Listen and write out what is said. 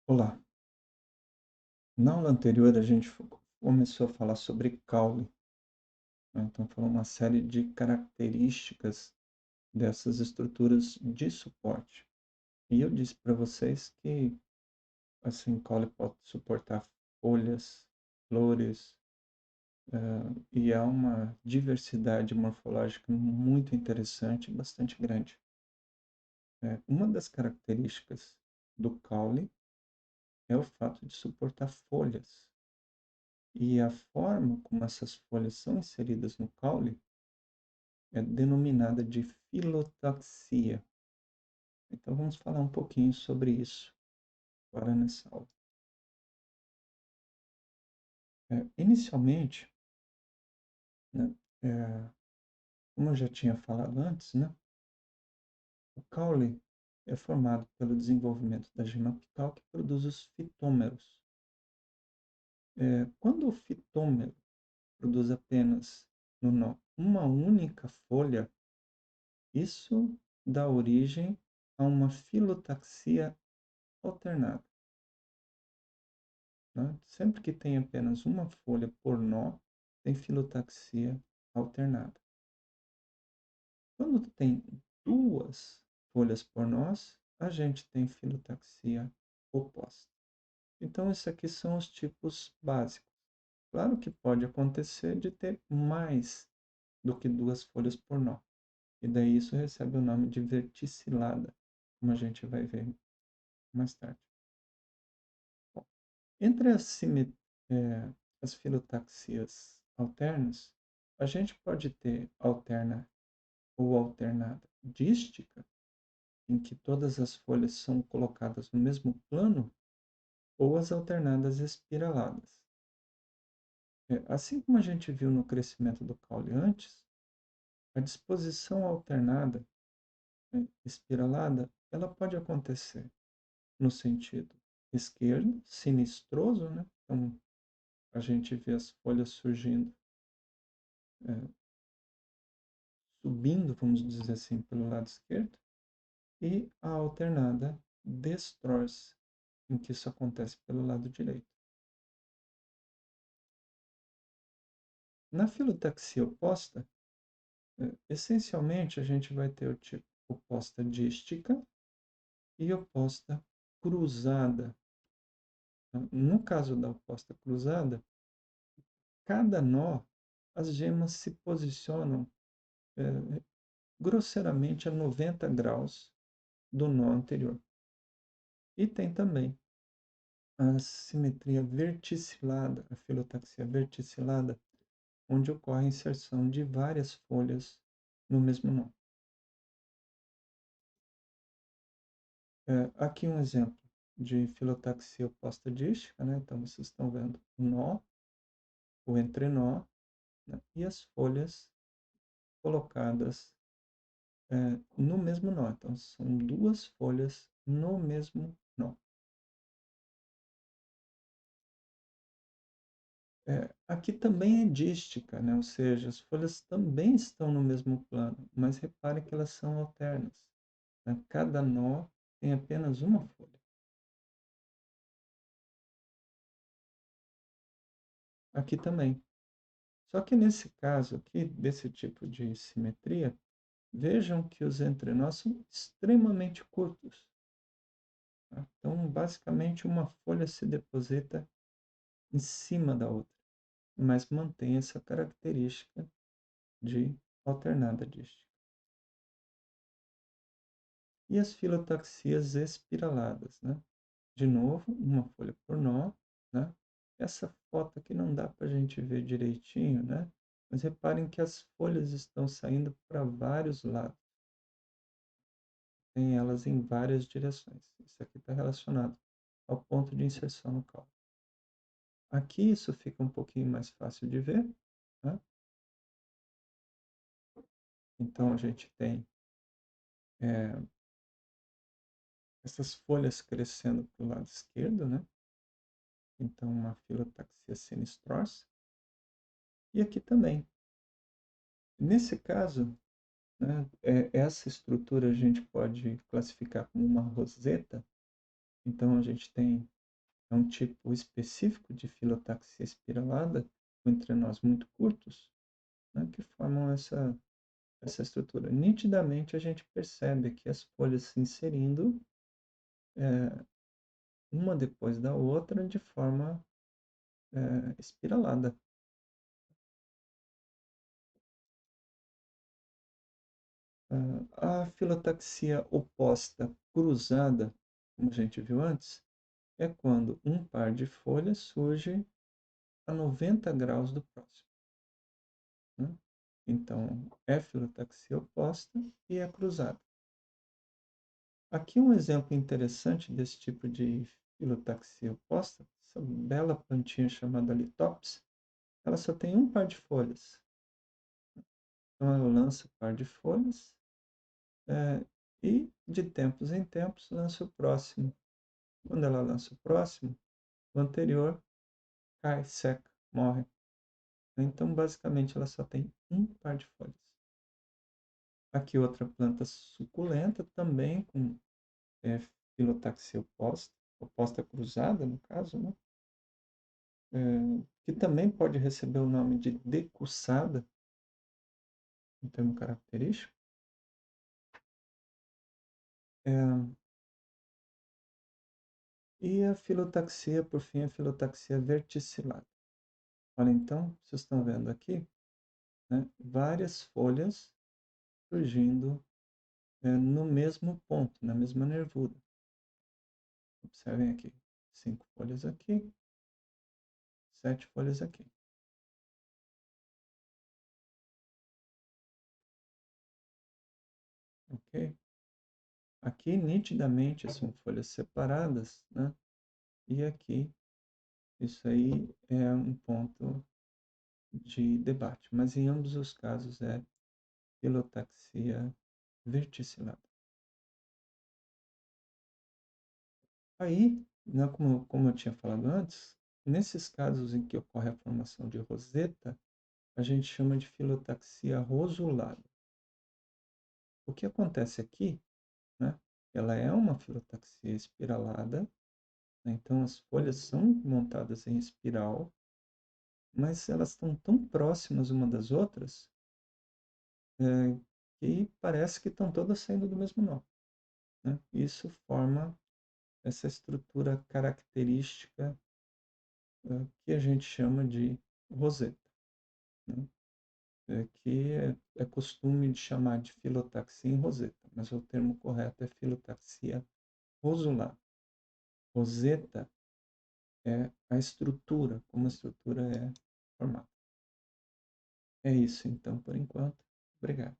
Olá. Na aula anterior, a gente começou a falar sobre caule, né? Então, falou uma série de características dessas estruturas de suporte. E eu disse para vocês que, assim, caule pode suportar folhas, flores, e há uma diversidade morfológica muito interessante, bastante grande. Uma das características do caule é o fato de suportar folhas. E a forma como essas folhas são inseridas no caule é denominada de filotaxia. Então vamos falar um pouquinho sobre isso agora nessa aula. Inicialmente, né, é, como eu já tinha falado antes, né, o caule é formado pelo desenvolvimento da gema apical que produz os fitômeros. Quando o fitômero produz apenas no nó uma única folha, isso dá origem a uma filotaxia alternada, né? Sempre que tem apenas uma folha por nó, tem filotaxia alternada. Quando tem duas folhas por nós, a gente tem filotaxia oposta. Então, esses aqui são os tipos básicos. Claro que pode acontecer de ter mais do que duas folhas por nó. E daí isso recebe o nome de verticilada, como a gente vai ver mais tarde. Bom, entre as filotaxias alternas, a gente pode ter alterna ou alternada dística, em que todas as folhas são colocadas no mesmo plano, ou as alternadas espiraladas. Assim como a gente viu no crescimento do caule antes, a disposição alternada, espiralada, ela pode acontecer no sentido esquerdo, sinistroso, né? Então, a gente vê as folhas surgindo, é, subindo, vamos dizer assim, pelo lado esquerdo, e a alternada destorce, em que isso acontece pelo lado direito. Na filotaxia oposta, essencialmente a gente vai ter o tipo oposta dística e oposta cruzada. No caso da oposta cruzada, cada nó, as gemas se posicionam grosseiramente a 90 graus do nó anterior. E tem também a simetria verticilada, a filotaxia verticilada, onde ocorre a inserção de várias folhas no mesmo nó. Aqui um exemplo de filotaxia oposta dística, né? Então vocês estão vendo o nó, o entrenó, né? E as folhas colocadas no mesmo nó. Então são duas folhas no mesmo nó. Aqui também é dística, né? Ou seja, as folhas também estão no mesmo plano, mas repare que elas são alternas, né? Cada nó tem apenas uma folha. Aqui também. Só que nesse caso aqui, desse tipo de simetria, vejam que os entrenós são extremamente curtos. Tá? Então, basicamente, uma folha se deposita em cima da outra, mas mantém essa característica de alternada dística. E as filotaxias espiraladas, né? De novo, uma folha por nó, né? Essa foto aqui não dá para a gente ver direitinho, né? Mas reparem que as folhas estão saindo para vários lados. Tem elas em várias direções. Isso aqui está relacionado ao ponto de inserção no caule. Aqui isso fica um pouquinho mais fácil de ver, né? Então a gente tem essas folhas crescendo para o lado esquerdo, né? Então uma filotaxia sinistrosa. E aqui também. Nesse caso, né, essa estrutura a gente pode classificar como uma roseta. Então a gente tem é um tipo específico de filotaxia espiralada, com entrenós muito curtos, né, que formam essa estrutura. Nitidamente a gente percebe que as folhas se inserindo uma depois da outra de forma espiralada. A filotaxia oposta cruzada, como a gente viu antes, é quando um par de folhas surge a 90 graus do próximo. Né? Então, é filotaxia oposta e é cruzada. Aqui um exemplo interessante desse tipo de filotaxia oposta, essa bela plantinha chamada Lithops, ela só tem um par de folhas. Então, ela lança o par de folhas e, de tempos em tempos, lança o próximo. Quando ela lança o próximo, o anterior cai, seca, morre. Então, basicamente, ela só tem um par de folhas. Aqui outra planta suculenta, também com filotaxia oposta, oposta cruzada, no caso, né? Que também pode receber o nome de decussada, um termo característico. E a filotaxia, por fim, a filotaxia verticillada. Olha, então, vocês estão vendo aqui, né, várias folhas surgindo no mesmo ponto, na mesma nervura. Observem aqui, 5 folhas aqui, 7 folhas aqui. Ok? Aqui, nitidamente, são folhas separadas, né? E aqui, isso aí é um ponto de debate. Mas em ambos os casos é filotaxia verticillada. Aí, né, como eu tinha falado antes, nesses casos em que ocorre a formação de roseta, a gente chama de filotaxia rosulada. O que acontece aqui, né, ela é uma filotaxia espiralada, né, então as folhas são montadas em espiral, mas elas estão tão próximas uma das outras que parece que estão todas saindo do mesmo nó. Né? Isso forma essa estrutura característica que a gente chama de roseta, né? Que é costume de chamar de filotaxia em roseta, mas o termo correto é filotaxia rosular. Roseta é a estrutura, como a estrutura é formada. É isso então, por enquanto. Obrigado.